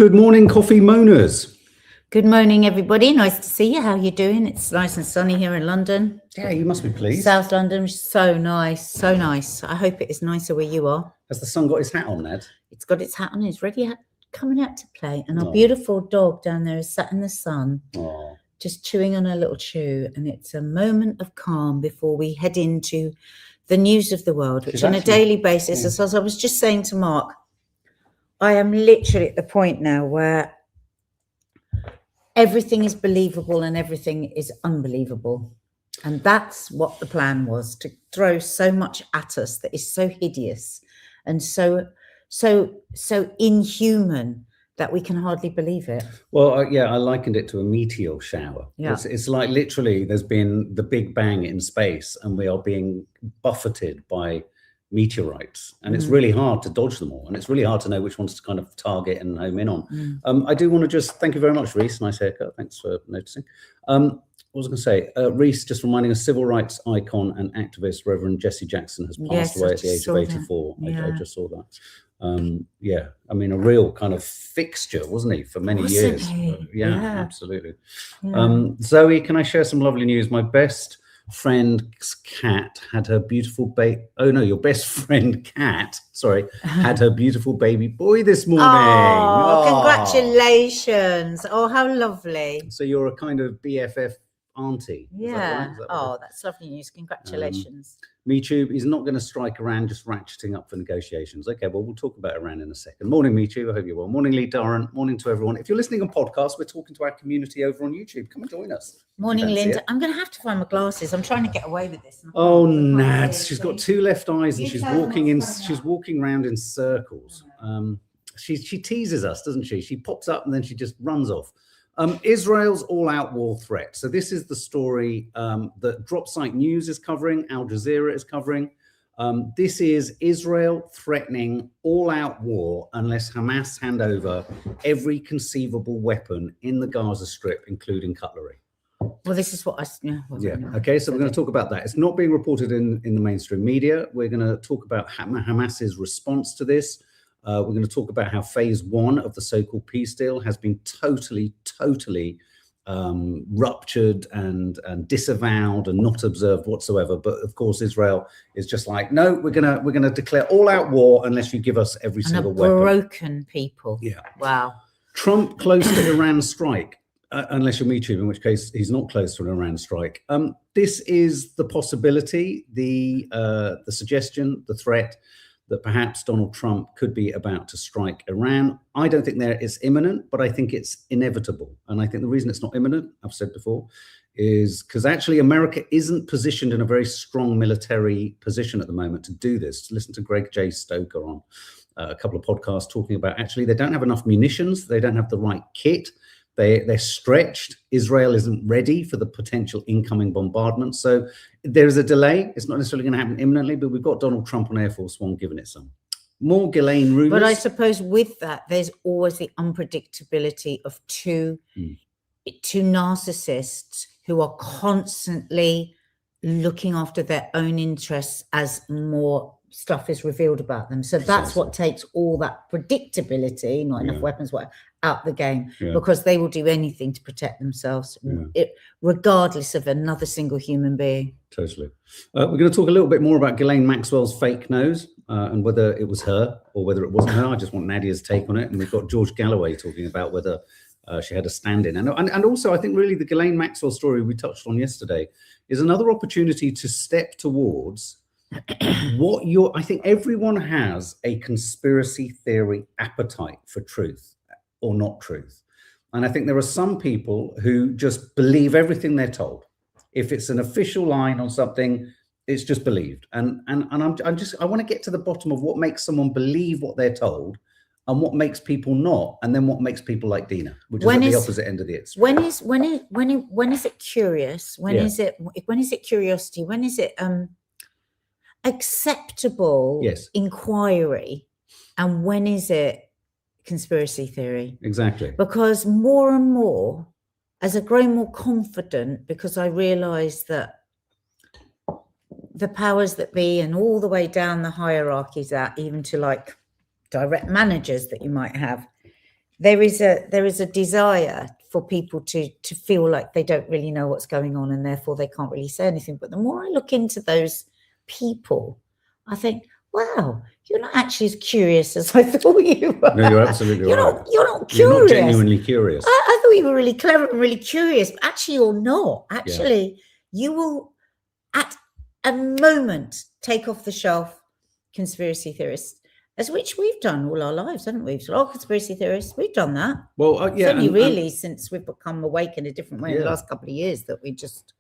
Good morning, coffee moaners. Good morning, everybody. Nice to see you. How you doing? It's nice and sunny here in London. Yeah, you must be pleased. South London, so nice, so nice. I hope it is nicer where you are. Has the sun got his hat on, Ned? It's got its hat on. It's ready, coming out to play. And our beautiful dog down there is sat in the sun, just chewing on her little chew. And it's a moment of calm before we head into the news of the world, which on a daily basis, as I was just saying to Mark, I am literally at the point now where everything is believable and everything is unbelievable. And that's what the plan was, to throw so much at us that is so hideous and so inhuman that we can hardly believe it. Well, I likened it to a meteor shower. Yeah. It's like literally there's been the Big Bang in space and we are being buffeted by meteorites, and it's really hard to dodge them all, and it's really hard to know which ones to kind of target and home in on. I do want to just thank you very much, Reese. Nice haircut. Thanks for noticing. What was I going to say? Reese, just reminding us, civil rights icon and activist Reverend Jesse Jackson has passed away at the age of 84. I just saw that. I mean, a real kind of fixture, wasn't he, for many years? Yeah, absolutely. Zoe, can I share some lovely news? My best friend's cat had her beautiful baby. Oh no, your best friend cat, sorry, had her beautiful baby boy this morning. Congratulations. Oh, how lovely. So you're a kind of BFF auntie. Yeah. That's lovely news. Congratulations. MeToo is not going to strike Iran, just ratcheting up for negotiations. Okay, well, we'll talk about Iran in a second. Morning, MeToo. I hope you're well. Morning, Lee Durrant. Morning to everyone. If you're listening on podcast, we're talking to our community over on YouTube. Come and join us. Morning, Linda. I'm going to have to find my glasses. I'm trying to get away with this. Oh, Nads. She's got two left eyes and she's walking around in circles. She teases us, doesn't she? She pops up and then she just runs off. Israel's all-out war threat. So this is the story that Dropsite News is covering, Al Jazeera is covering. This is Israel threatening all-out war unless Hamas hand over every conceivable weapon in the Gaza Strip, including cutlery. Well, this is what Okay, so we're going to talk about that. It's not being reported in the mainstream media. We're going to talk about Hamas's response to this. We're going to talk about how phase one of the so-called peace deal has been totally ruptured and disavowed and not observed whatsoever. But of course, Israel is just like, no, we're gonna declare all-out war unless you give us every single weapon. Broken people. Yeah. Wow. Trump close to Iran strike, unless you're MeToo, in which case he's not close to an Iran strike. This is the possibility, the suggestion, the threat that perhaps Donald Trump could be about to strike Iran. I don't think it's imminent, but I think it's inevitable. And I think the reason it's not imminent, I've said before, is because actually America isn't positioned in a very strong military position at the moment to do this. Listen to Greg J. Stoker on a couple of podcasts talking about actually they don't have enough munitions, they don't have the right kit, they're stretched. Israel isn't ready for the potential incoming bombardment. So there's a delay. It's not necessarily going to happen imminently, but we've got Donald Trump on Air Force One giving it some. More Ghislaine rumors. But I suppose with that, there's always the unpredictability of two narcissists who are constantly looking after their own interests as more stuff is revealed about them. So that's what takes all that predictability, not enough weapons, out the game, because they will do anything to protect themselves, regardless of another single human being. Totally. We're going to talk a little bit more about Ghislaine Maxwell's fake nose and whether it was her or whether it wasn't her. I just want Nadia's take on it. And we've got George Galloway talking about whether she had a stand-in. And also, I think really the Ghislaine Maxwell story we touched on yesterday is another opportunity to step towards I think everyone has a conspiracy theory appetite for truth or not truth. And I think there are some people who just believe everything they're told. If it's an official line on something, it's just believed. And I want to get to the bottom of what makes someone believe what they're told and what makes people not, and then what makes people like Dina, which is at the opposite end of the extreme. When is it curious? When is it curiosity? When is it acceptable inquiry, and when is it conspiracy theory? Exactly. Because more and more, as I grow more confident, because I realize that the powers that be and all the way down the hierarchies, that even to like direct managers that you might have, there is a desire for people to feel like they don't really know what's going on, and therefore they can't really say anything. But the more I look into those people, I think, wow, you're not actually as curious as I thought you were. No, you're absolutely right. You're not curious. You're not genuinely curious. I thought you were really clever and really curious, but actually you're not. Actually, you will, at a moment, take off the shelf conspiracy theorists, as which we've done all our lives, haven't we? So, conspiracy theorists, we've done that. Well, it's only really since we've become awake in a different way in the last couple of years that we just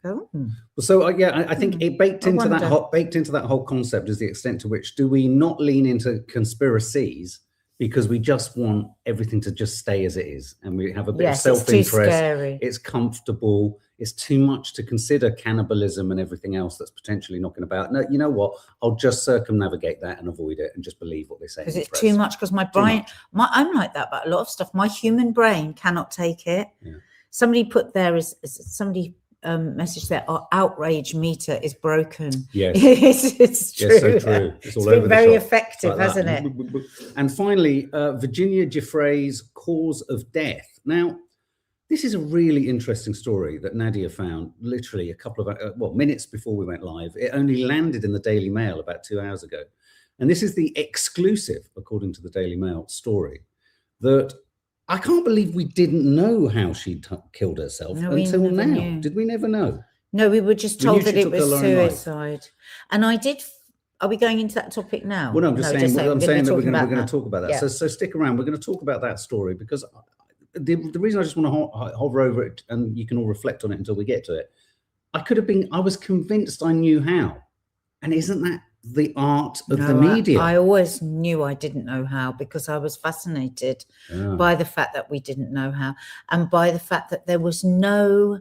go. Well, so I think it baked into that whole concept is the extent to which do we not lean into conspiracies because we just want everything to just stay as it is, and we have a bit of self-interest. It's too scary. It's comfortable. It's too much to consider cannibalism and everything else that's potentially knocking about. No, you know what? I'll just circumnavigate that and avoid it and just believe what they say. Because it's too much. Because my brain, I'm like that about a lot of stuff. My human brain cannot take it. Yeah. Somebody put there somebody message there, our outrage meter is broken. Yes, it's true. Yes, so true. It's been very effective, like hasn't it? And finally, Virginia Giuffre's cause of death. Now, this is a really interesting story that Nadia found literally a couple of minutes before we went live. It only landed in the Daily Mail about 2 hours ago. And this is the exclusive, according to the Daily Mail, story that I can't believe we didn't know how she killed herself until now. Knew. Did we never know? No, we were just told that it was suicide. And are we going into that topic now? Well, no, I'm saying that we're going to talk about that. Yeah. So stick around. We're going to talk about that story because the reason I just want to hover over it, and you can all reflect on it until we get to it. I was convinced I knew how. And isn't that the art of the media? I always knew I didn't know how because I was fascinated by the fact that we didn't know how, and by the fact that there was no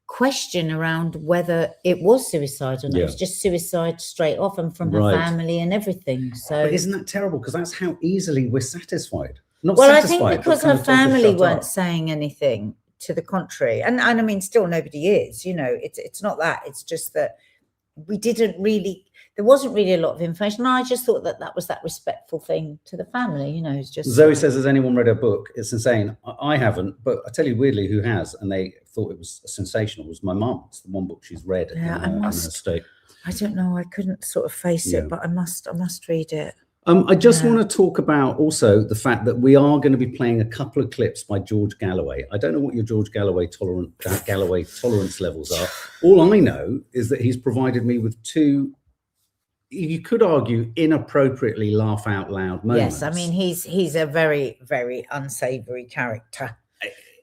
question around whether it was suicide or not. It was just suicide straight off and from her family and everything. So, but isn't that terrible? Because that's how easily we're satisfied. I think because her family weren't saying anything to the contrary, and I mean, still nobody is. You know, it's not that. It's just that we didn't really. There wasn't really a lot of information. And I just thought that was that respectful thing to the family. You know, it's just. Zoe says, "Has anyone read her book?" It's insane. I haven't, but I tell you weirdly, who has, and they thought it was sensational. Was my mum. It's the one book she's read. Yeah, in her state. I don't know. I couldn't sort of face it, but I must read it. I just want to talk about also the fact that we are going to be playing a couple of clips by George Galloway. I don't know what your George Galloway tolerance levels are. All I know is that he's provided me with two, you could argue, inappropriately laugh out loud moments. Yes, I mean, he's a very, very unsavory character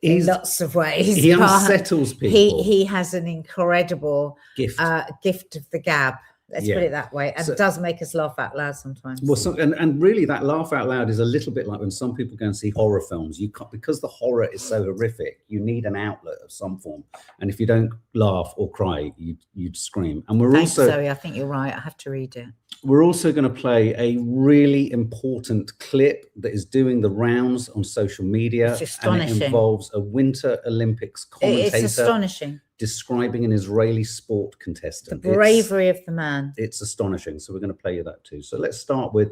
in lots of ways. He unsettles people. He has an incredible gift of the gab. Let's put it that way. And it does make us laugh out loud sometimes. Well, and really that laugh out loud is a little bit like when some people go and see horror films. You can't, because the horror is so horrific, you need an outlet of some form. And if you don't laugh or cry, you'd scream. And Thanks, Zoe. I think you're right. I have to read it. We're also going to play a really important clip that is doing the rounds on social media. It's astonishing. And it involves a Winter Olympics commentator. It's astonishing. Describing an Israeli sport contestant. The bravery of the man. It's astonishing. So we're going to play you that too. So let's start with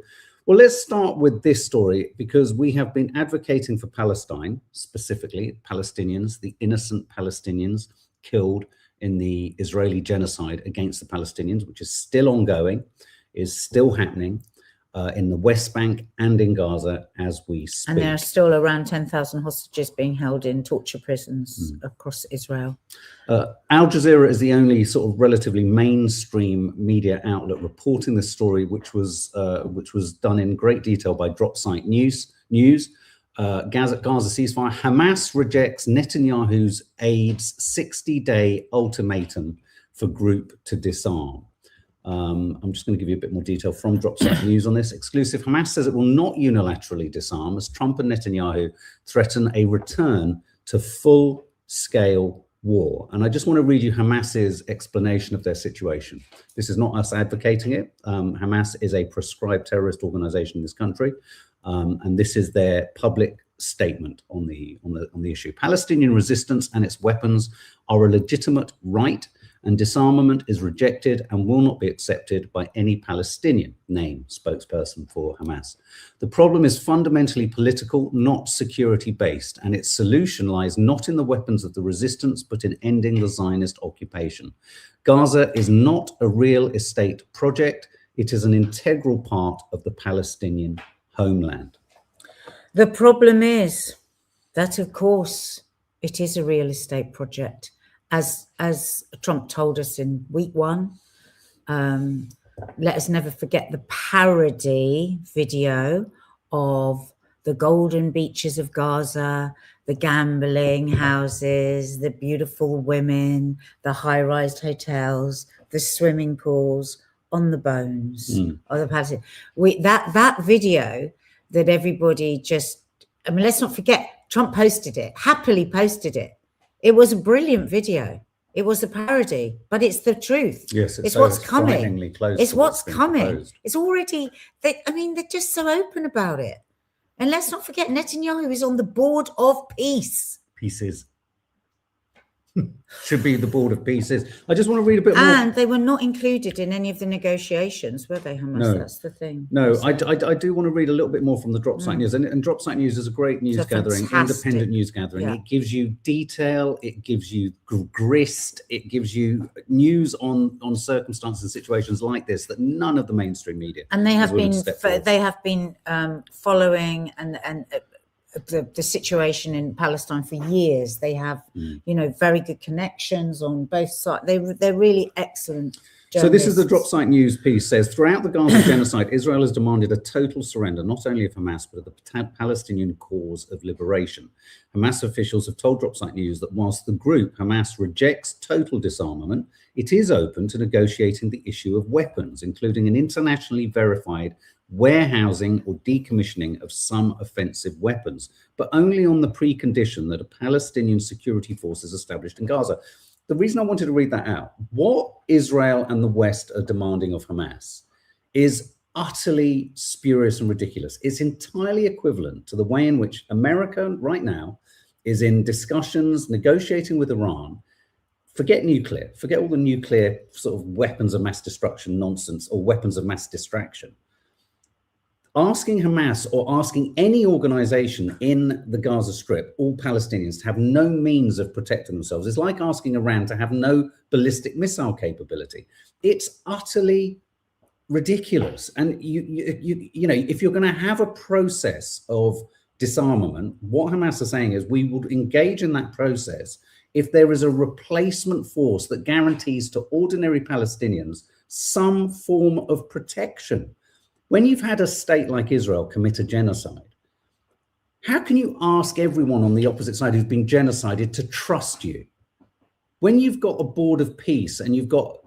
this story, because we have been advocating for Palestine, specifically Palestinians, the innocent Palestinians killed in the Israeli genocide against the Palestinians, which is still ongoing, is still happening in the West Bank and in Gaza as we speak. And there are still around 10,000 hostages being held in torture prisons across Israel. Al Jazeera is the only sort of relatively mainstream media outlet reporting this story, which was done in great detail by DropSite News. Gaza ceasefire. Hamas rejects Netanyahu's aide's 60-day ultimatum for group to disarm. I'm just going to give you a bit more detail from DropSite News on this exclusive. Hamas says it will not unilaterally disarm as Trump and Netanyahu threaten a return to full-scale war. And I just want to read you Hamas's explanation of their situation. This is not us advocating it. Hamas is a proscribed terrorist organization in this country, and this is their public statement on the issue. Palestinian resistance and its weapons are a legitimate right and disarmament is rejected and will not be accepted by any Palestinian, name spokesperson for Hamas. The problem is fundamentally political, not security-based, and its solution lies not in the weapons of the resistance, but in ending the Zionist occupation. Gaza is not a real estate project. It is an integral part of the Palestinian homeland. The problem is that, of course, it is a real estate project. As Trump told us in week one, let us never forget the parody video of the golden beaches of Gaza, the gambling houses, the beautiful women, the high-rise hotels, the swimming pools on the bones of the Palestinians. That video that everybody just, I mean, let's not forget, Trump posted it, happily posted it. It was a brilliant video. It was a parody, but it's the truth. Yes, it's what's coming. Close it's what's coming. Proposed. It's already, they're just so open about it. And let's not forget, Netanyahu is on the board of peace. Pieces. Should be the board of pieces. I just want to read a bit more. And they were not included in any of the negotiations, were they, Hamas? No. That's the thing. No, I do want to read a little bit more from the Drop Site News. And Drop Site News is a great news gathering, independent news gathering. Yeah. It gives you detail, it gives you grist, it gives you news on circumstances and situations like this that none of the mainstream media. And they have been following and the situation in Palestine for years. They have, very good connections on both sides. They're really excellent journalists. So this is the Drop Site News piece. Says, throughout the Gaza genocide, Israel has demanded a total surrender, not only of Hamas, but of the Palestinian cause of liberation. Hamas officials have told Drop Site News that whilst the group, Hamas, rejects total disarmament, it is open to negotiating the issue of weapons, including an internationally verified warehousing or decommissioning of some offensive weapons, but only on the precondition that a Palestinian security force is established in Gaza. The reason I wanted to read that out, what Israel and the West are demanding of Hamas is utterly spurious and ridiculous. It's entirely equivalent to the way in which America right now is in discussions, negotiating with Iran. Forget nuclear, forget all the nuclear sort of weapons of mass destruction nonsense or weapons of mass distraction. Asking Hamas or asking any organization in the Gaza Strip, all Palestinians, to have no means of protecting themselves is like asking Iran to have no ballistic missile capability. It's utterly ridiculous. And you know, if you're going to have a process of disarmament, what Hamas are saying is we will engage in that process if there is a replacement force that guarantees to ordinary Palestinians some form of protection. When you've had a state like Israel commit a genocide, how can you ask everyone on the opposite side who's been genocided to trust you? When you've got a board of peace and you've got,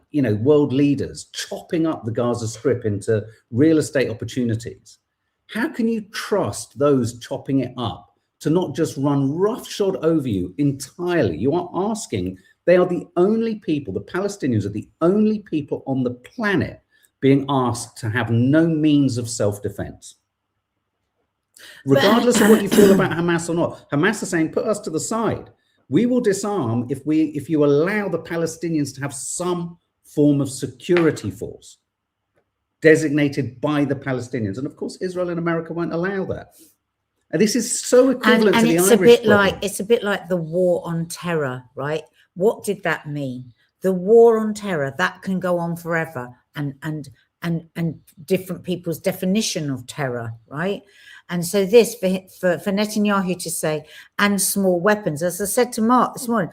world leaders chopping up the Gaza Strip into real estate opportunities, how can you trust those chopping it up to not just run roughshod over you entirely? You are asking, they are the only people, the Palestinians are the only people on the planet being asked to have no means of self-defense. Regardless of what you feel about Hamas or not, Hamas are saying, put us to the side. We will disarm if you allow the Palestinians to have some form of security force designated by the Palestinians. And of course, Israel and America won't allow that. And this is so equivalent to the Irish problem. It's a bit like the war on terror, right? What did that mean? The war on terror, that can go on forever. And different people's definition of terror, right? And so this for Netanyahu to say, and small weapons, as I said to Mark this morning,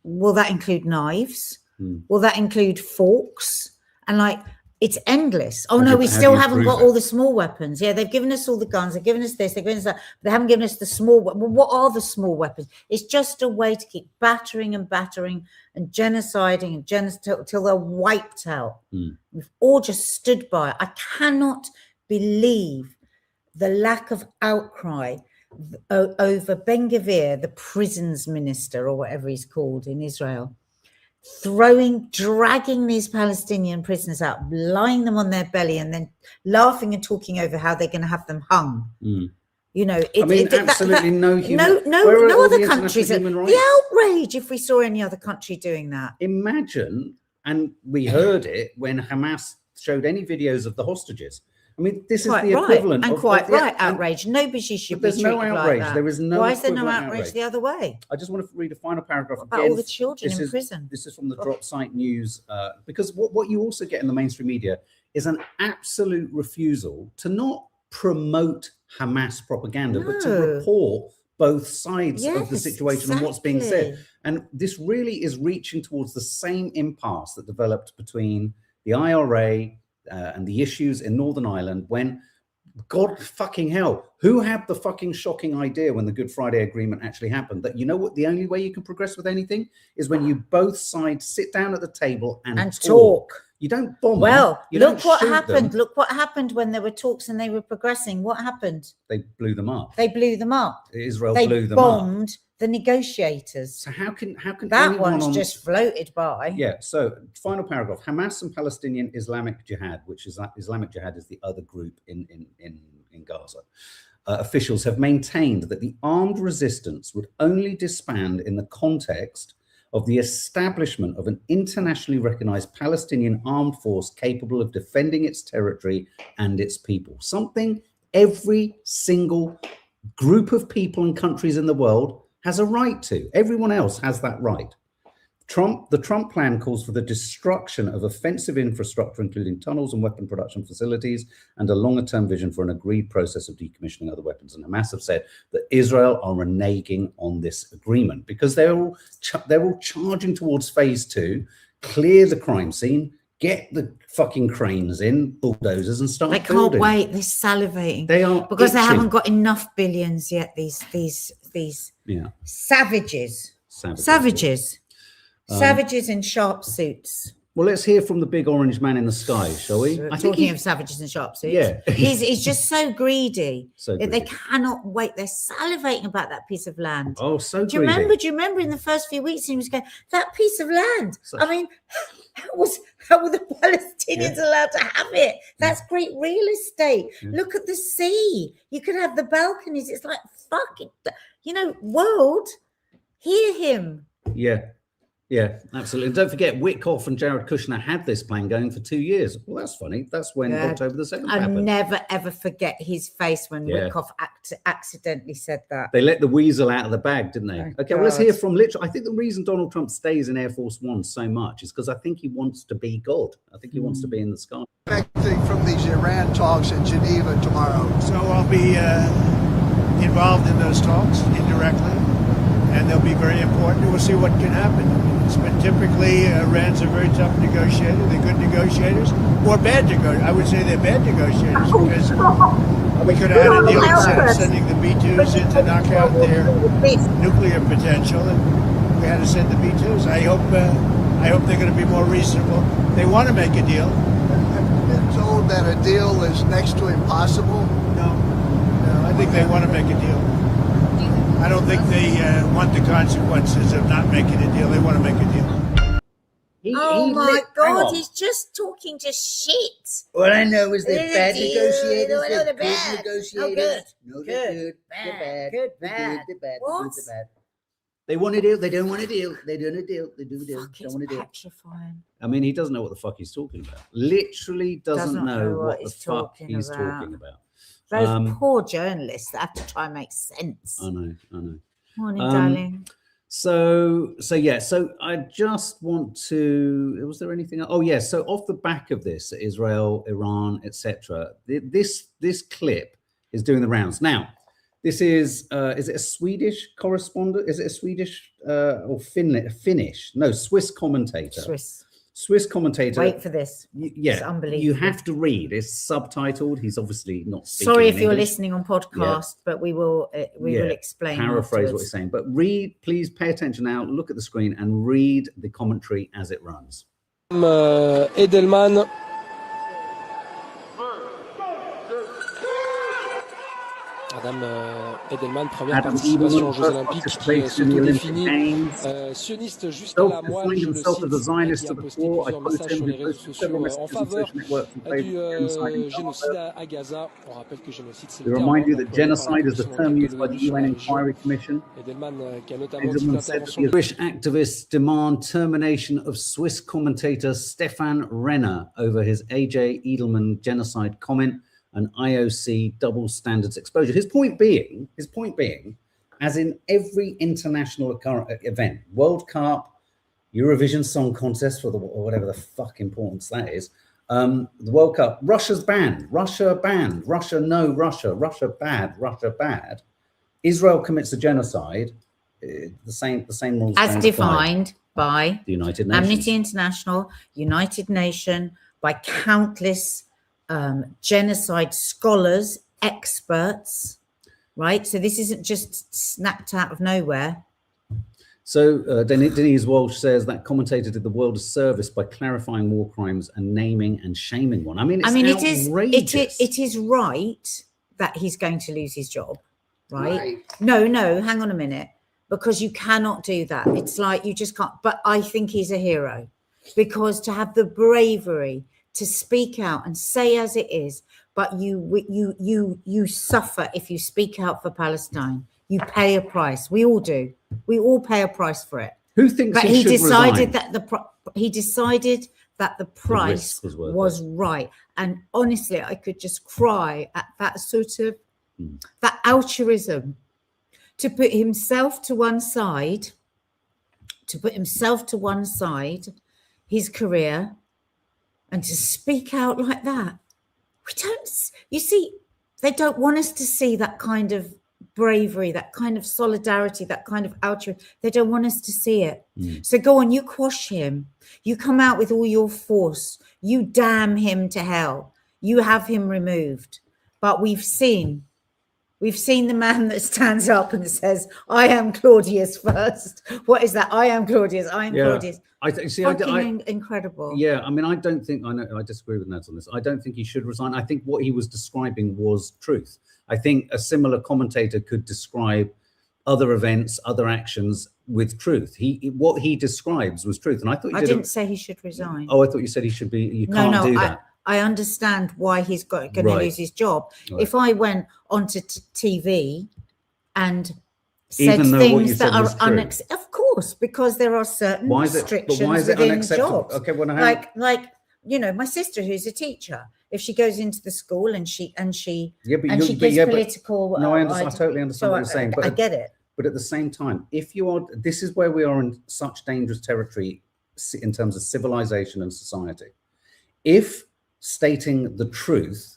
will that include knives? Will that include forks? And it's endless. Oh no, we still haven't got all the small weapons. Yeah, they've given us all the guns, they've given us this, they've given us that, but they haven't given us the small. Well, what are the small weapons? It's just a way to keep battering and genociding till they're wiped out. We've all just stood by. I cannot believe the lack of outcry over Ben-Gvir, the prisons minister or whatever he's called in Israel, dragging these Palestinian prisoners out, lying them on their belly and then laughing and talking over how they're going to have them hung. You know, absolutely no human. No other countries. The outrage if we saw any other country doing that. Imagine, and we heard it when Hamas showed any videos of the hostages. I mean, this is the equivalent of outrage. Nobody should be treated outrage. Like that. There is no. Why is there no outrage the other way? I just want to read a final paragraph about all the children in prison. This is from the Drop Site News, because what you also get in the mainstream media is an absolute refusal to not promote Hamas propaganda, but to report both sides of the situation and what's being said. And this really is reaching towards the same impasse that developed between the IRA and the issues in Northern Ireland when, God fucking hell, who had the fucking shocking idea when the Good Friday Agreement actually happened that, you know what, the only way you can progress with anything is when you both sides sit down at the table and talk. You don't bomb them. Look what happened. Look what happened when there were talks and they were progressing. What happened? They blew them up. Israel blew them up. They bombed the negotiators. So how can that one's just floated by? Yeah. So final paragraph: Hamas and Palestinian Islamic Jihad, which is Islamic Jihad is the other group in Gaza. Officials have maintained that the armed resistance would only disband in the context of the establishment of an internationally recognized Palestinian armed force capable of defending its territory and its people. Something every single group of people and countries in the world has a right to. Everyone else has that right. The Trump plan calls for the destruction of offensive infrastructure, including tunnels and weapon production facilities, and a longer-term vision for an agreed process of decommissioning other weapons. And Hamas have said that Israel are reneging on this agreement because they're all charging towards phase 2, clear the crime scene, get the fucking cranes in, bulldozers, and start building. They can't wait. They're salivating. They are because they haven't got enough billions yet. These savages. Savages in sharp suits. Well, let's hear from the big orange man in the sky, shall we? Talking of savages in sharp suits. Yeah. he's just so greedy. They cannot wait. They're salivating about that piece of land. Oh, so greedy. Do you remember in the first few weeks he was going, that piece of land? I mean, how were the Palestinians allowed to have it? That's great real estate. Look at the sea. You could have the balconies. It's like, fuck it. World, hear him. Yeah, absolutely. And don't forget, Witkoff and Jared Kushner had this plan going for 2 years. Well, that's funny. That's when October the 2nd happened. I'll never, ever forget his face when Witkoff accidentally said that. They let the weasel out of the bag, didn't they? Okay, well, let's hear from I think the reason Donald Trump stays in Air Force One so much is because I think he wants to be God. I think he wants to be in the sky. Expecting from these Iran talks in Geneva tomorrow. So I'll be involved in those talks indirectly, and they'll be very important. We'll see what can happen. It's been typically Iran's a very tough negotiator. They're good negotiators, or bad negotiators. I would say they're bad negotiators because we could have had a deal instead of sending the B-2s in to knock out their nuclear potential, and we had to send the B-2s. I hope they're going to be more reasonable. They want to make a deal. I've been told that a deal is next to impossible. No, I think they want to make a deal. I don't think they want the consequences of not making a deal. They want to make a deal. Oh my God, he's just talking to shit. All I know is they're bad negotiators. They're good negotiators. No, they're good. Bad. What? They want a deal. They don't want a deal. They do a deal. They do a deal. Don't want a deal. Petrifying. I mean, he doesn't know what the fuck he's talking about. Literally doesn't know what the fuck he's talking about. Those poor journalists that have to try and make sense. I know. Morning, darling. So I just want to. Was there anything else? Oh yes. So off the back of this, Israel, Iran, etc. This clip is doing the rounds now. This is it a Swedish correspondent? Is it a Swedish or Finnish? No, Swiss commentator. Swiss commentator. Wait for this. It's unbelievable. You have to read. It's subtitled. He's obviously not speaking. Sorry if you're listening on podcast, but we will explain. Paraphrase what he's saying. But read, please pay attention now. Look at the screen and read the commentary as it runs. Edelman, première Adam participation aux Edelman, Jeux first Olympiques, qui participation in the Olympic s'autodéfinit Games, sioniste jusqu'à la moelle, self-defined je le himself cite, as a et Zionist qui to a the posté core. I plusieurs quote messages him, sur who les réseaux posted several sociaux en messages on faveur social networks in favour du of genocide in Gaza. génocide à Gaza. On rappelle que génocide, c'est To le terme remind you that employé par la genocide is the Commission term d'enquête de used by l'ONU the sur UN la région. Inquiry Commission. Edelman, qui a notamment dit que Edelman said that l'intervention the Jewish activists demand termination of Swiss commentator Stefan Renner over his A.J. Edelman genocide comment and IOC double standards exposure. His point being, as in every international event, World Cup, Eurovision Song Contest, or whatever the fuck importance that is, the World Cup, Russia's banned, Russia no, Russia bad. Israel commits a genocide. The same rules as defined by the United Nations, Amnesty International, United Nations, by countless genocide scholars, experts, right? So this isn't just snapped out of nowhere. So Denise Walsh says that commentator did the world a service by clarifying war crimes and naming and shaming one. I mean, outrageous. It is right that he's going to lose his job, right? No, hang on a minute, because you cannot do that. It's like you just can't. But I think he's a hero, because to have the bravery to speak out and say as it is, but you suffer if you speak out for Palestine. You pay a price. We all do. We all pay a price for it. Who thinks but he should decided resign? He decided that the price was right. And honestly, I could just cry at that sort of that altruism to put himself to one side, his career, and to speak out like that. You see, they don't want us to see that kind of bravery, that kind of solidarity, that kind of altruism. They don't want us to see it. So go on, you quash him. You come out with all your force. You damn him to hell. You have him removed. But we've seen the man that stands up and says, I am Claudius first. What is that? I am Claudius. I am Claudius. Incredible. Yeah, I mean, I disagree with Naz on this. I don't think he should resign. I think what he was describing was truth. I think a similar commentator could describe other events, other actions with truth. What he describes was truth. And I thought I didn't say he should resign. Oh, I thought you said he should be. You can't do that. I understand why he's going to lose his job. Right. If I went onto TV and said things that are unacceptable, of course, because there are certain restrictions within jobs. Okay, well, like you know, my sister who's a teacher, if she goes into the school and she gives political. No, I totally understand what you're saying. But I get it. But at the same time, this is where we are in such dangerous territory in terms of civilization and society. If stating the truth,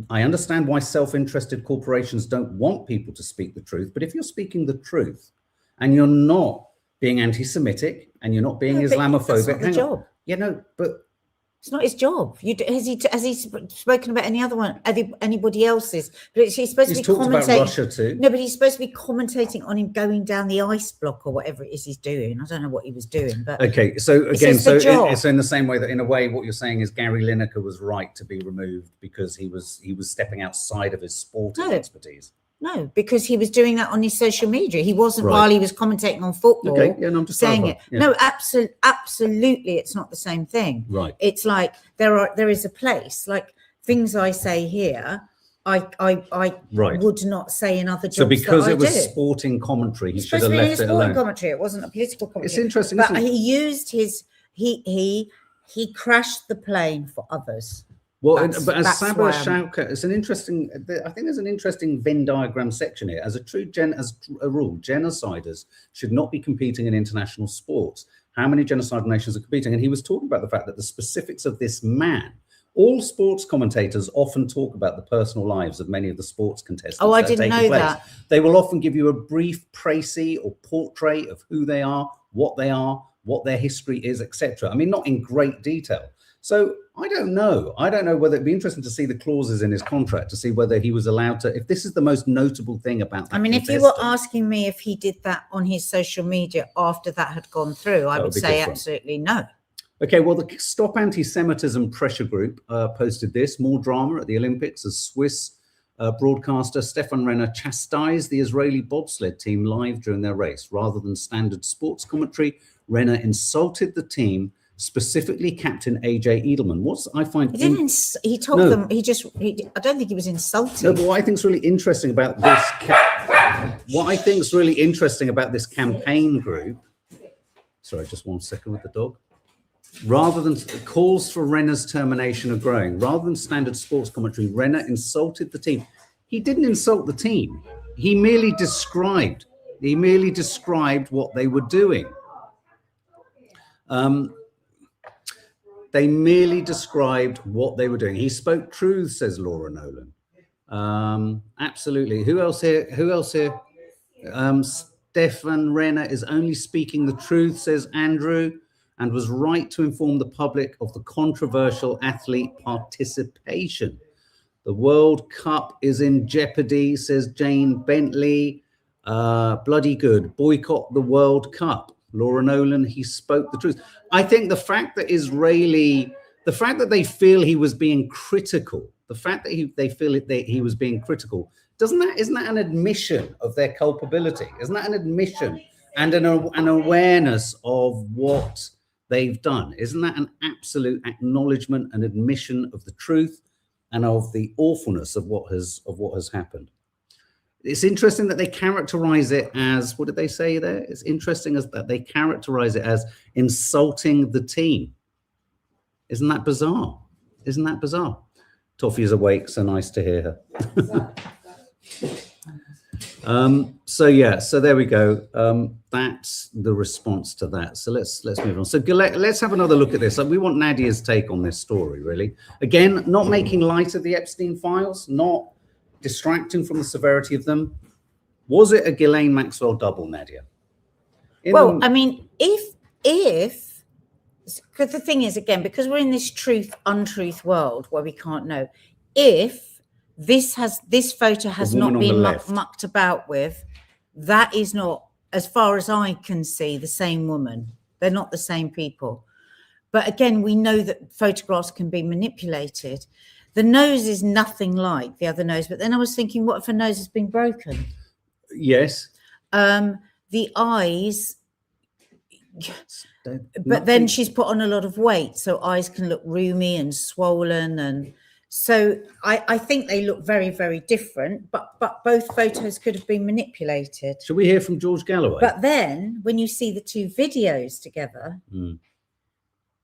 I understand why self-interested corporations don't want people to speak the truth, but if you're speaking the truth and you're not being anti-Semitic and you're not being Islamophobic, that's not the job. But it's not his job. Has he spoken about anybody else's? But he's supposed to be talked commentating. About Russia too. No, but he's supposed to be commentating on him going down the ice block or whatever it is he's doing. I don't know what he was doing, but okay. So again, it's in the same way that in a way what you're saying is Gary Lineker was right to be removed because he was stepping outside of his sporting expertise. No, because he was doing that on his social media. He wasn't while he was commentating on football. Okay, yeah, no, I'm just saying it. Yeah. No, absolutely, it's not the same thing. Right. It's like there is a place. Like things I say here, I would not say in other jobs. So because it was sporting commentary, he should have left it alone. Commentary. It wasn't a political commentary. It's interesting, but he used he crashed the plane for others. Well, but as Sabah Shaukat, it's an interesting. I think there's an interesting Venn diagram section here. As a rule, genociders should not be competing in international sports. How many genocidal nations are competing? And he was talking about the fact that the specifics of this man. All sports commentators often talk about the personal lives of many of the sports contestants. Oh, I didn't know that. They will often give you a brief précis or portrait of who they are, what their history is, etc. I mean, not in great detail. So I don't know. Whether it'd be interesting to see the clauses in his contract to see whether he was allowed to, if this is the most notable thing about that. I mean, if you were asking me if he did that on his social media after that had gone through, I would say absolutely no. Okay, well, the Stop Anti-Semitism pressure group posted this. More drama at the Olympics as Swiss broadcaster Stefan Renner chastised the Israeli bobsled team live during their race. Rather than standard sports commentary, Renner insulted the team, specifically captain AJ Edelman. I don't think he was insulting. No, but what I think is really interesting about this campaign group, sorry, just 1 second with the dog. Rather than calls for Renner's termination are growing. Rather than standard sports commentary, Renner insulted the team. He didn't insult the team. He merely described what they were doing. They merely described what they were doing. He spoke truth, says Laura Nolan. Absolutely. Who else here? Stefan Renner is only speaking the truth, says Andrew, and was right to inform the public of the controversial athlete participation. The World Cup is in jeopardy, says Jane Bentley. Bloody good. Boycott the World Cup. Laura Nolan, he spoke the truth. I think the fact that they feel he was being critical, isn't that an admission of their culpability? Isn't that an admission and an awareness of what they've done? Isn't that an absolute acknowledgement, an admission of the truth and of the awfulness of what has happened? It's interesting that they characterize it as, what did they say there? It's interesting that they characterize it as insulting the team. Isn't that bizarre? Toffee is awake, so nice to hear her. So there we go. That's the response to that. So let's move on. So let's have another look at this. We want Nadia's take on this story, really. Again, not making light of the Epstein files, not distracting from the severity of them. Was it a Ghislaine Maxwell double, Nadia? I mean, if because the thing is, again, because we're in this untruth world where we can't know, if this photo has not been mucked about with, that is not, as far as I can see, the same woman. They're not the same people. But again, we know that photographs can be manipulated. The nose is nothing like the other nose, but then I was thinking, what if her nose has been broken? Yes. The eyes, but then she's put on a lot of weight, so eyes can look roomy and swollen, and so I think they look very, very different. But both photos could have been manipulated. Shall we hear from George Galloway? But then, when you see the two videos together.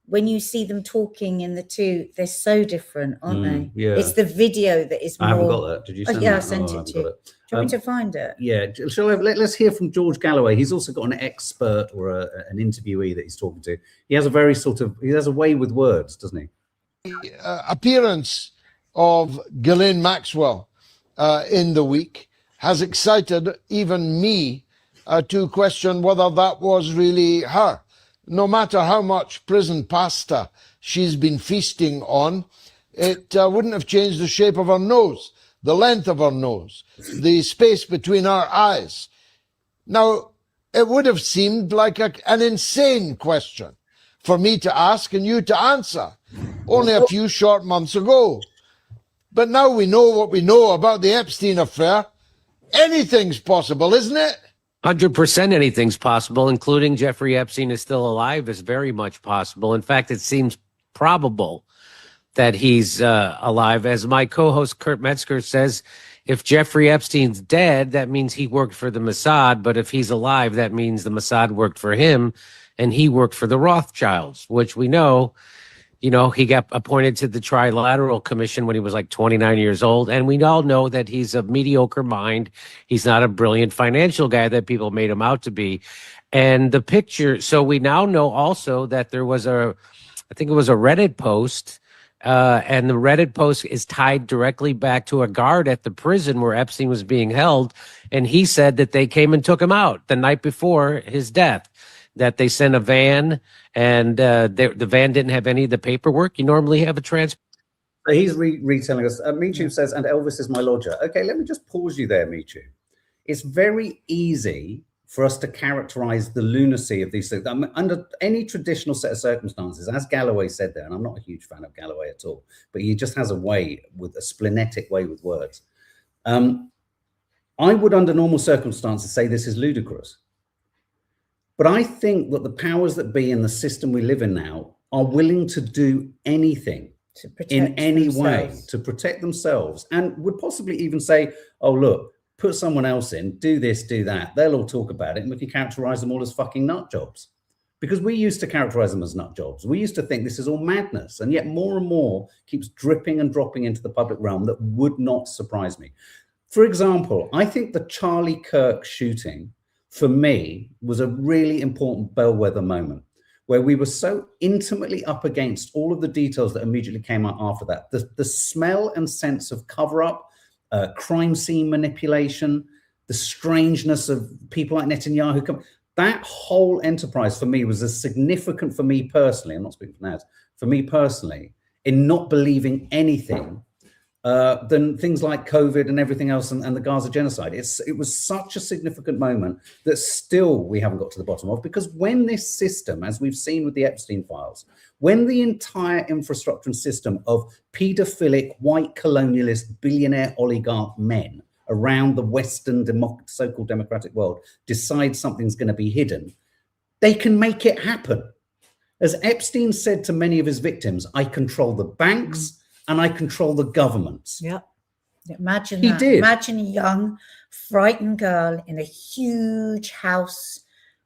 When you see them talking in the two, they're so different, aren't they? Yeah. It's the video that is more... I haven't got that. Did you send that? I sent it to you. Do you want me to find it? Yeah. Let's hear from George Galloway. He's also got an expert or an interviewee that he's talking to. He has a way with words, doesn't he? Appearance of Ghislaine Maxwell in the week has excited even me to question whether that was really her. No matter how much prison pasta she's been feasting on, it wouldn't have changed the shape of her nose, the length of her nose, the space between her eyes. Now, it would have seemed like an insane question for me to ask and you to answer only a few short months ago. But now we know what we know about the Epstein affair. Anything's possible, isn't it? 100% anything's possible, including Jeffrey Epstein is still alive, is very much possible. In fact, it seems probable that he's alive. As my co-host Kurt Metzger says, if Jeffrey Epstein's dead, that means he worked for the Mossad. But if he's alive, that means the Mossad worked for him and he worked for the Rothschilds, which we know, he got appointed to the Trilateral Commission when he was like 29 years old. And we all know that he's a mediocre mind. He's not a brilliant financial guy that people made him out to be. And the picture, so we now know also that there was I think it was a Reddit post, and the Reddit post is tied directly back to a guard at the prison where Epstein was being held. And he said that they came and took him out the night before his death, that they sent a van, and the van didn't have any of the paperwork. You normally have a transport. So he's retelling us. Michu says, and Elvis is my lodger. Okay, let me just pause you there, Michu. It's very easy for us to characterize the lunacy of these things. Under any traditional set of circumstances, as Galloway said there, and I'm not a huge fan of Galloway at all, but he just has a splenetic way with words. I would, under normal circumstances, say this is ludicrous. But I think that the powers that be in the system we live in now are willing to do anything to protect in any way themselves. to protect themselves, and would possibly even say, oh, look, put someone else in, do this, do that. They'll all talk about it, and we can characterize them all as fucking nut jobs. Because we used to characterize them as nut jobs. We used to think this is all madness, and yet more and more keeps dripping and dropping into the public realm that would not surprise me. For example, I think the Charlie Kirk shooting, for me, was a really important bellwether moment where we were so intimately up against all of the details that immediately came out after that. The smell and sense of cover-up, crime scene manipulation, the strangeness of people like Netanyahu. That whole enterprise for me was as significant for me personally, I'm not speaking for Naz, for me personally, in not believing anything than things like COVID and everything else and the Gaza genocide. It was such a significant moment that still we haven't got to the bottom of, because when this system, as we've seen with the Epstein files, when the entire infrastructure and system of pedophilic, white colonialist, billionaire oligarch men around the Western so-called democratic world decide something's going to be hidden, they can make it happen. As Epstein said to many of his victims, I control the banks and I control the governments. Yeah. Imagine He that. did. Imagine a young, frightened girl in a huge house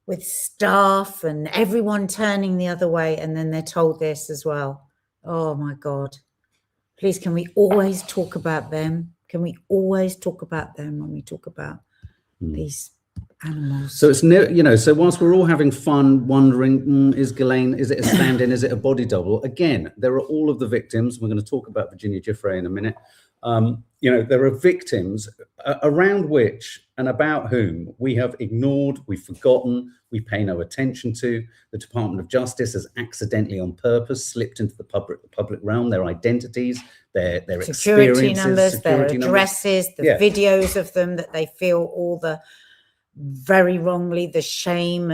with staff and everyone turning the other way, and then they're told this as well. Oh my God. Please, can we always talk about them? Can we always talk about them when we talk about these animals? So it's, you know, so whilst we're all having fun wondering, is Ghislaine, is it a stand-in, is it a body double? Again, there are all of the victims. We're going to talk about Virginia Giuffre in a minute. You know, there are victims around which and about whom we have ignored, we've forgotten, we pay no attention to. The Department of Justice has accidentally on purpose slipped into the public realm, their identities, their security experiences, numbers, their addresses, the videos of them that they feel all the very wrongly, the shame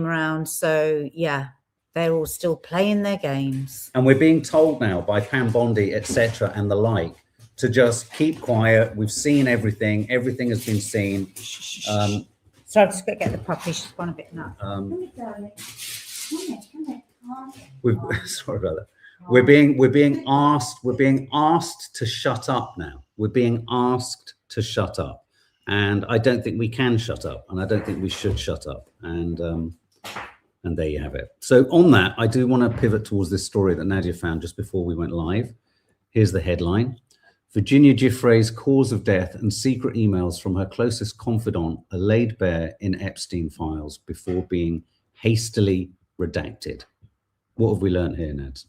around. So yeah, they're all still playing their games. And we're being told now by Pam Bondi, etc., and the like, to just keep quiet. We've seen everything. Everything has been seen. So I'm just going to get the puppy. She's gone a bit nuts. Come here, darling. Come here. Sorry about that. We're being asked to shut up now. We're being asked to shut up, and I don't think we can shut up, and I don't think we should shut up. And there you have it. So on that, I do want to pivot towards this story that Nadia found just before we went live. Here's the headline. Virginia Giuffre's cause of death and secret emails from her closest confidant are laid bare in Epstein files before being hastily redacted. What have we learned here, Ned?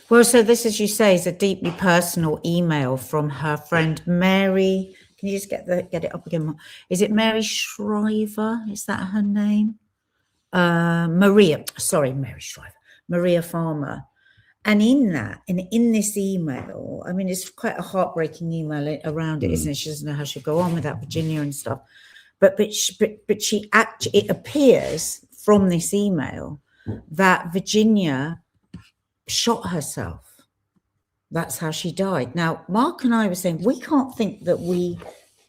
Well, so this, as you say, is a deeply personal email from her friend Mary. Can you just get it up again? Is it Mary Shriver? Is that her name? Mary Shriver. Maria Farmer. And in this email, I mean, it's quite a heartbreaking email around it, isn't it? She doesn't know how she'll go on without Virginia and stuff. But it appears from this email that Virginia shot herself. That's how she died. Now, Mark and I were saying we can't think that we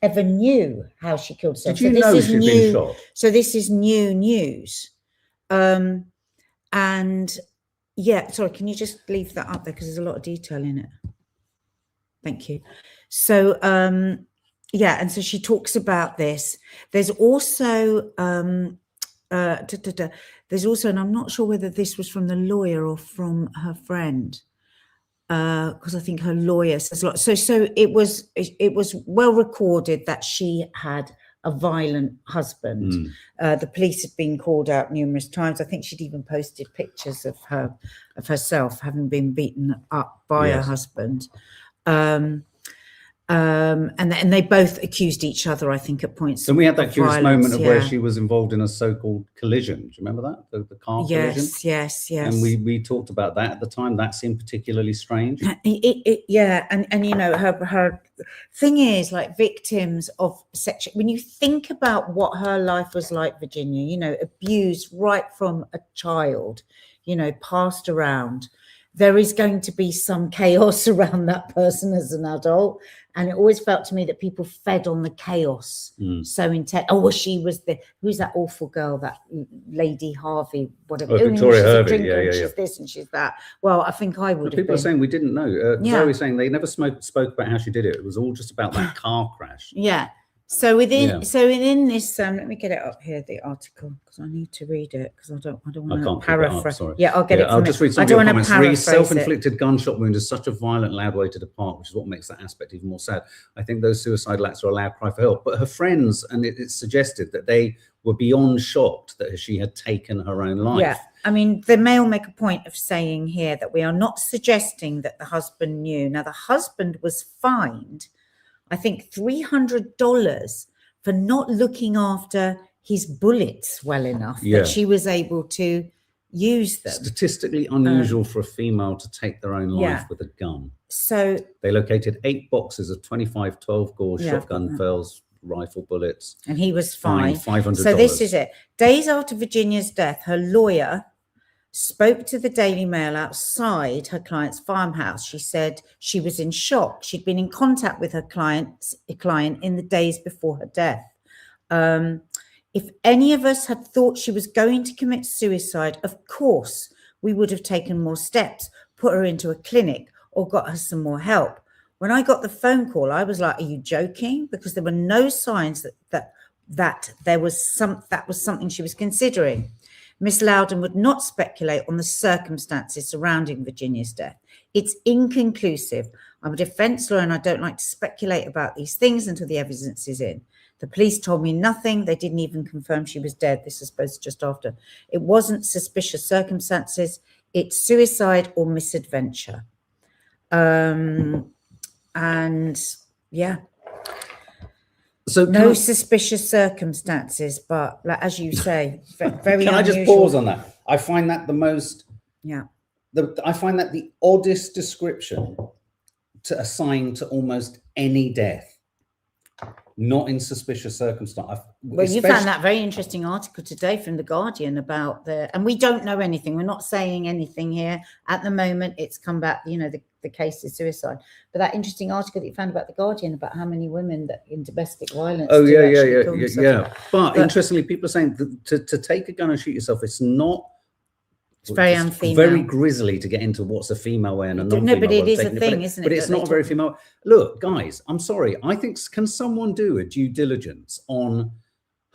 ever knew how she killed herself. Did you know she'd been shot? So this is new news. And yeah, sorry, can you just leave that up there because there's a lot of detail in it. Thank you. So yeah, and so she talks about this. There's also there's also, and I'm not sure whether this was from the lawyer or from her friend, because I think her lawyer says a lot. So it was well recorded that she had a violent husband. The police had been called out numerous times. I think she'd even posted pictures of herself having been beaten up by her husband. And they both accused each other, I think, at points. And we had that curious violence, moment of where she was involved in a so-called collision. Do you remember that? The car collision? Yes. And we talked about that at the time. That seemed particularly strange. Yeah, and you know, her thing is, like, victims of sexual, when you think about what her life was like, Virginia, you know, abused right from a child, you know, passed around. there is going to be some chaos around that person as an adult. And it always felt to me that people fed on the chaos so intense. Oh, well, she was who's that awful girl, that Lady Harvey, whatever. Oh, Victoria Hervey, yeah. She's this and she's that. Well, I think I would have People been. are saying we didn't know. Zoe saying they never spoke about how she did it. It was all just about that car crash. Yeah. So within this, let me get it up here, the article, because I need to read it, because I don't want to paraphrase. Yeah, I'll get it. I'll just read some of your comments. Paraphrase self-inflicted gunshot wound is such a violent, loud way to depart, which is what makes that aspect even more sad. I think those suicidal acts are a loud cry for help. But her friends, and it's suggested that they were beyond shocked that she had taken her own life. Yeah, I mean, the Mail make a point of saying here that we are not suggesting that the husband knew. Now, the husband was fined, I think, $300 for not looking after his bullets well enough that she was able to use them. Statistically unusual for a female to take their own life with a gun. So they located 8 boxes of 25 12 gauge shotgun shells, rifle bullets. And he was fined $500. So this is it. Days after Virginia's death, her lawyer spoke to the Daily Mail outside her client's farmhouse. She said she was in shock. She'd been in contact with her client in the days before her death. If any of us had thought she was going to commit suicide, of course, we would have taken more steps, put her into a clinic or got her some more help. When I got the phone call, I was like, are you joking? Because there were no signs that there was something she was considering. Miss Loudon would not speculate on the circumstances surrounding Virginia's death. It's inconclusive. I'm a defense lawyer and I don't like to speculate about these things until the evidence is in. The police told me nothing. They didn't even confirm she was dead. This is supposed to just after. It wasn't suspicious circumstances. It's suicide or misadventure. And yeah. So no suspicious circumstances, but like, as you say, very Can I just pause on that? I find that the most, I find that the oddest description to assign to almost any death. Not in suspicious circumstance. Well, you found that very interesting article today from The Guardian about and we don't know anything. We're not saying anything here at the moment. It's come back, you know, the case is suicide. But that interesting article that you found about The Guardian about how many women that in domestic violence. Oh, yeah. But interestingly, people are saying that to take a gun and shoot yourself, it's not. It's very unfemale. Very grisly to get into what's a female way and a non-female way. No, but it is a thing, isn't it? But it's not a very female. Look, guys, I'm sorry. I think, can someone do a due diligence on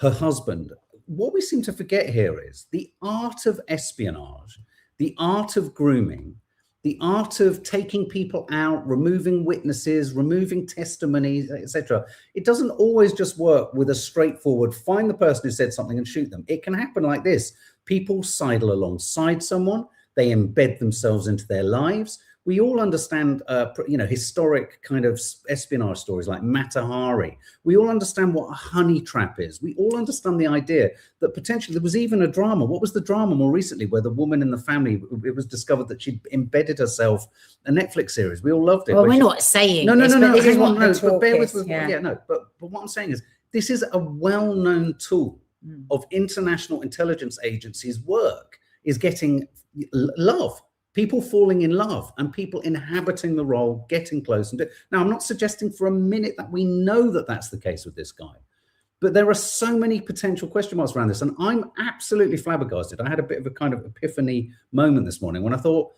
her husband? What we seem to forget here is the art of espionage, the art of grooming, the art of taking people out, removing witnesses, removing testimonies, etc. It doesn't always just work with a straightforward, find the person who said something and shoot them. It can happen like this. People sidle alongside someone. They embed themselves into their lives. We all understand, historic kind of espionage stories like Mata Hari. We all understand what a honey trap is. We all understand the idea that potentially there was even a drama. What was the drama more recently where the woman in the family, it was discovered that she'd embedded herself a Netflix series. We all loved it. Well, we're not saying no. This is what the but bear with is. But what I'm saying is this is a well-known tool of international intelligence agencies' work, is getting love, people falling in love and people inhabiting the role, getting close. Now, I'm not suggesting for a minute that we know that that's the case with this guy, but there are so many potential question marks around this. And I'm absolutely flabbergasted. I had a bit of a kind of epiphany moment this morning when I thought,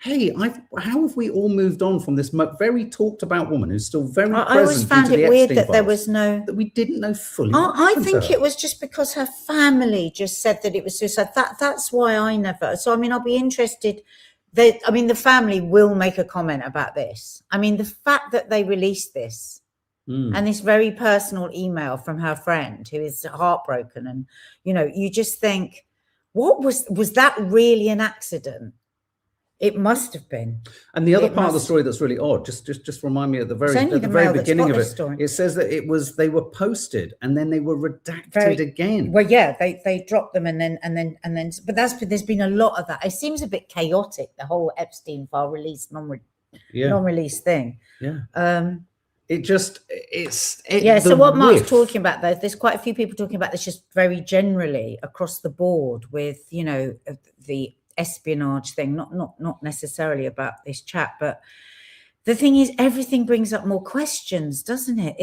hey, how have we all moved on from this very talked about woman who's still very present? I always found it weird that there was that we didn't know fully. I think it was just because her family just said that it was suicide. That's why I never. So, I mean, I'll be interested. The family will make a comment about this. I mean, the fact that they released this and this very personal email from her friend who is heartbroken, and, you know, you just think, what was that really an accident? It must have been. And the other part of the story that's really odd, just remind me at the very beginning of it. It says that they were posted and then they were redacted again. Well, yeah, they dropped them and then. But there's been a lot of that. It seems a bit chaotic, the whole Epstein file release non-release thing. Yeah. So what Mark's talking about, though, there's quite a few people talking about this just very generally across the board with, you know, the espionage thing, not necessarily about this chat, but the thing is, everything brings up more questions, doesn't it?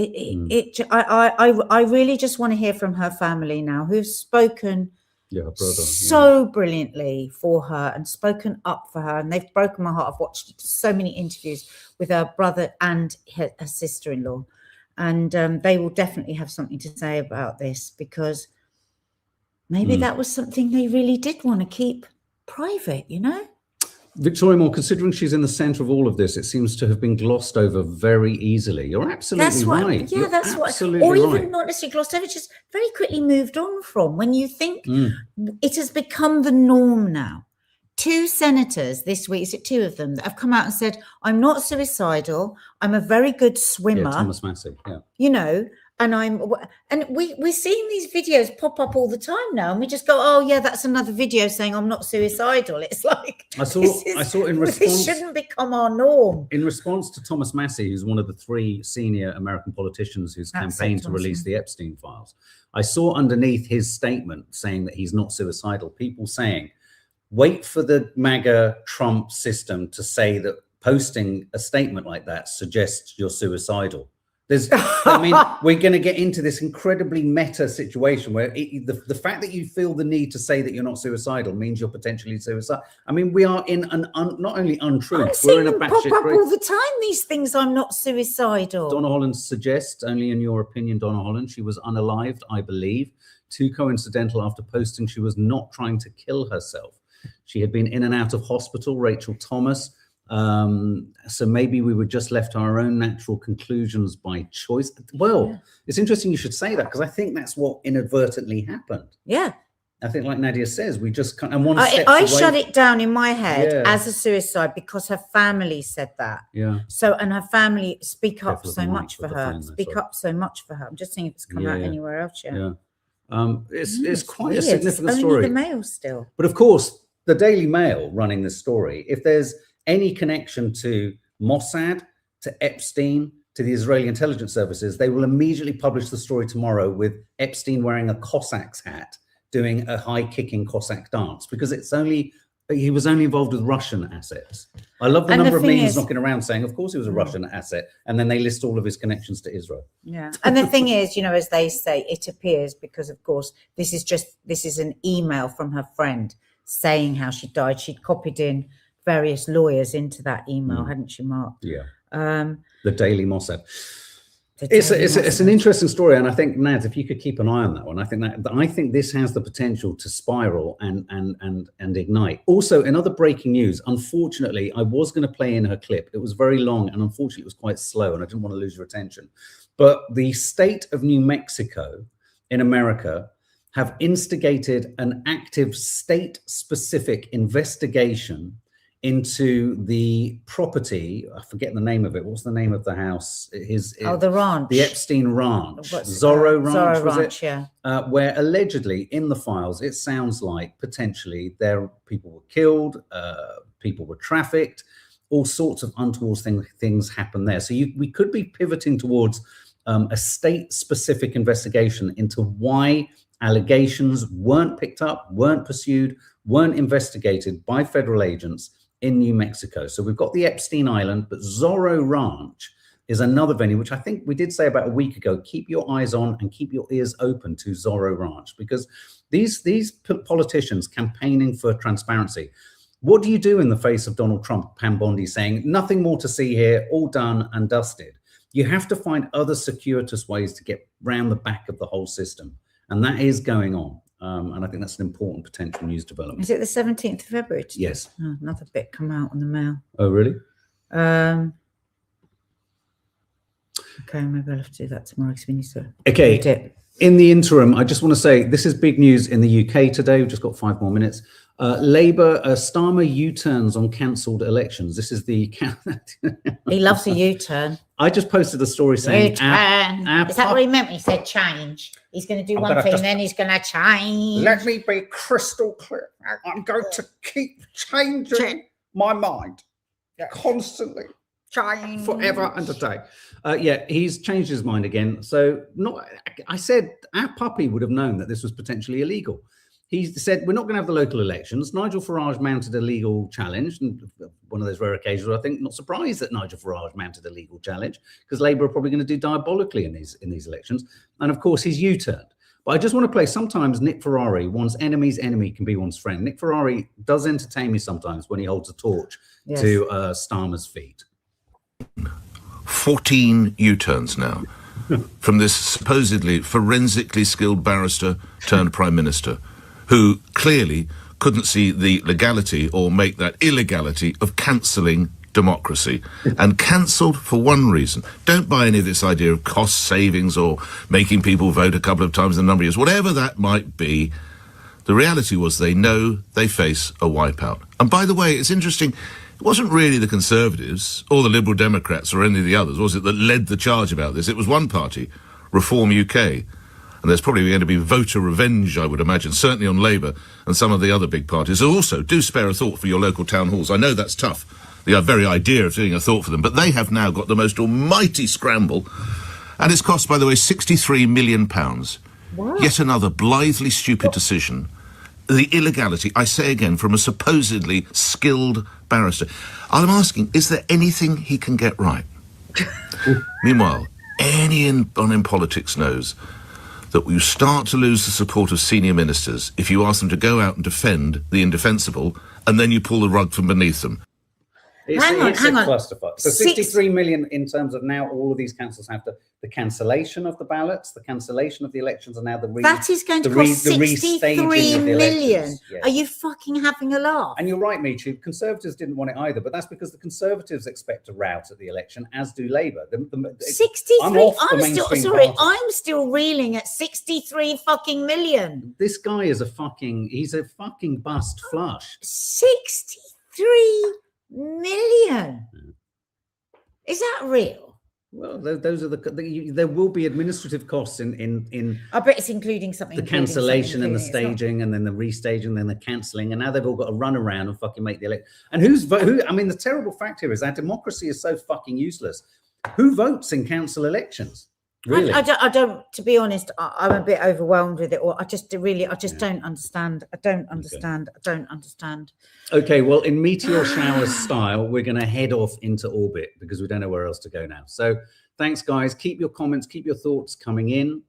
I really just want to hear from her family now, who've spoken so brilliantly for her and spoken up for her, and they've broken my heart. I've watched so many interviews with her brother and her sister-in-law, and they will definitely have something to say about this, because maybe that was something they really did want to keep private, you know? Victoria Moore, considering she's in the centre of all of this, it seems to have been glossed over very easily. You're absolutely right. Yeah, that's what. Or even not necessarily glossed over, just very quickly moved on from. When you think it has become the norm now. 2 senators this week, is it 2 of them, that have come out and said, I'm not suicidal, I'm a very good swimmer. Yeah, Thomas Massey, yeah. You know, and we're seeing these videos pop up all the time now, and we just go, oh yeah, that's another video saying I'm not suicidal. It's like I saw in response, this shouldn't become our norm. In response to Thomas Massey, who's one of the 3 senior American politicians who's campaigned to release the Epstein files, I saw underneath his statement saying that he's not suicidal, people saying, wait for the MAGA Trump system to say that posting a statement like that suggests you're suicidal. I mean, we're going to get into this incredibly meta situation where the fact that you feel the need to say that you're not suicidal means you're potentially suicidal. I mean, we are in an not only untruth, we're in a batshit pop up all the time, these things. I'm not suicidal. Donna Holland suggests, only in your opinion, Donna Holland, she was unalived, I believe. Too coincidental after posting she was not trying to kill herself. She had been in and out of hospital, Rachel Thomas. So maybe we were just left to our own natural conclusions by choice. Well, it's interesting you should say that, because I think that's what inadvertently happened. Yeah. I think, like Nadia says, we just can't. And I shut it down in my head as a suicide because her family said that. Yeah. So, and her family speak up so much for her. Speak up so much for her. I'm just saying, if it's come out anywhere else. Yeah. It's quite a significant story. Only the Mail still. But of course, the Daily Mail running this story, if there's any connection to Mossad, to Epstein, to the Israeli intelligence services, they will immediately publish the story tomorrow with Epstein wearing a Cossack's hat, doing a high-kicking Cossack dance, because he was only involved with Russian assets. I love the number of memes knocking around saying, of course he was a Russian asset, and then they list all of his connections to Israel. Yeah, and the thing is, you know, as they say, it appears, because of course this is an email from her friend saying how she died. She'd copied in various lawyers into that email, hadn't she, Mark? Yeah. The Daily Mossad. It's an interesting story, and I think, Naz, if you could keep an eye on that one, I think this has the potential to spiral and ignite. Also, in other breaking news, unfortunately, I was going to play in her clip. It was very long, and unfortunately, it was quite slow, and I didn't want to lose your attention. But the state of New Mexico in America have instigated an active state-specific investigation into the property. I forget the name of it. What's the name of the house? The ranch. The Epstein Ranch. Zorro Ranch, was it? Yeah. Where allegedly in the files, it sounds like potentially people were killed, people were trafficked, all sorts of untoward things happen there. So we could be pivoting towards a state-specific investigation into why allegations weren't picked up, weren't pursued, weren't investigated by federal agents in New Mexico. So we've got the Epstein Island, but Zorro Ranch is another venue, which I think we did say about a week ago, keep your eyes on and keep your ears open to Zorro Ranch, because these politicians campaigning for transparency, what do you do in the face of Donald Trump, Pam Bondi, saying nothing more to see here, all done and dusted? You have to find other circuitous ways to get round the back of the whole system. And that is going on. And I think that's an important potential news development. Is it the 17th of February? Yes. Oh, another bit come out on the Mail. Oh, really? Okay, maybe I'll have to do that tomorrow because we need to read it. In the interim, I just want to say this is big news in the UK today. We've just got 5 more minutes. Labour, Starmer U-turns on cancelled elections. This is the... He loves a U-turn. I just posted a story saying... Is that what he meant when he said change? He's going to do one thing, then he's going to change. Let me be crystal clear. I'm going to keep changing my mind constantly. Change. Forever and a day. Yeah, he's changed his mind again. So I said our puppy would have known that this was potentially illegal. he said, we're not going to have the local elections. Nigel Farage mounted a legal challenge, and one of those rare occasions where I think not surprised that Nigel Farage mounted a legal challenge, because Labour are probably going to do diabolically in these elections. And of course, he's U-turned. But I just want to play, sometimes Nick Ferrari, one's enemy's enemy can be one's friend. Nick Ferrari does entertain me sometimes when he holds a torch to Starmer's feet. 14 U-turns now from this supposedly forensically skilled barrister turned prime minister, who clearly couldn't see the legality or make that illegality of cancelling democracy, and cancelled for one reason. Don't buy any of this idea of cost savings or making people vote a couple of times in a number of years, whatever that might be. The reality was they know they face a wipeout. And by the way, it's interesting, it wasn't really the Conservatives or the Liberal Democrats or any of the others, was it, that led the charge about this? It was one party, Reform UK. And there's probably going to be voter revenge, I would imagine, certainly on Labour and some of the other big parties. So also, do spare a thought for your local town halls. I know that's tough, the very idea of doing a thought for them, but they have now got the most almighty scramble. And it's cost, by the way, £63 million. Wow. Yet another blithely stupid decision. The illegality, I say again, from a supposedly skilled barrister. I'm asking, is there anything he can get right? Meanwhile, anyone in politics knows that you start to lose the support of senior ministers if you ask them to go out and defend the indefensible, and then you pull the rug from beneath them. Hang on. Clusterfuck. So 63 million in terms of now all of these councils have the cancellation of the ballots, the cancellation of the elections, and now that is going to cost 63 million. Yes. Are you fucking having a laugh? And you're right, Michu. Conservatives didn't want it either, but that's because the Conservatives expect a rout at the election, as do Labour. 63. I'm still reeling at 63 fucking million. This guy is he's a fucking bust flush. 63 million. Is that real? Well, those are there will be administrative costs in I bet it's including something. The cancellation and the staging and then the restaging and then the cancelling, and now they've all got to run around and fucking make the election. And who? I mean, the terrible fact here is our democracy is so fucking useless. Who votes in council elections? Really? I don't. To be honest, I'm a bit overwhelmed with it. Or I just don't understand. I don't understand. Okay, well, in meteor showers style, we're going to head off into orbit because we don't know where else to go now. So, thanks, guys. Keep your comments, keep your thoughts coming in.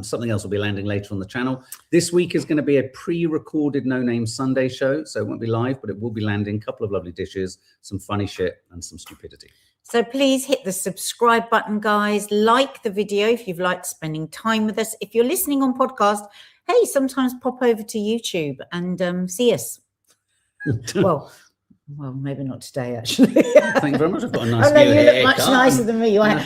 Something else will be landing later on the channel. This week is going to be a pre-recorded No Name Sunday show, so it won't be live, but it will be landing. A couple of lovely dishes, some funny shit, and some stupidity. So please hit the subscribe button, guys. Like the video if you've liked spending time with us. If you're listening on podcast, hey, sometimes pop over to YouTube and see us. well, maybe not today, actually. Thank you very much. I've got a nice you look much nicer than me.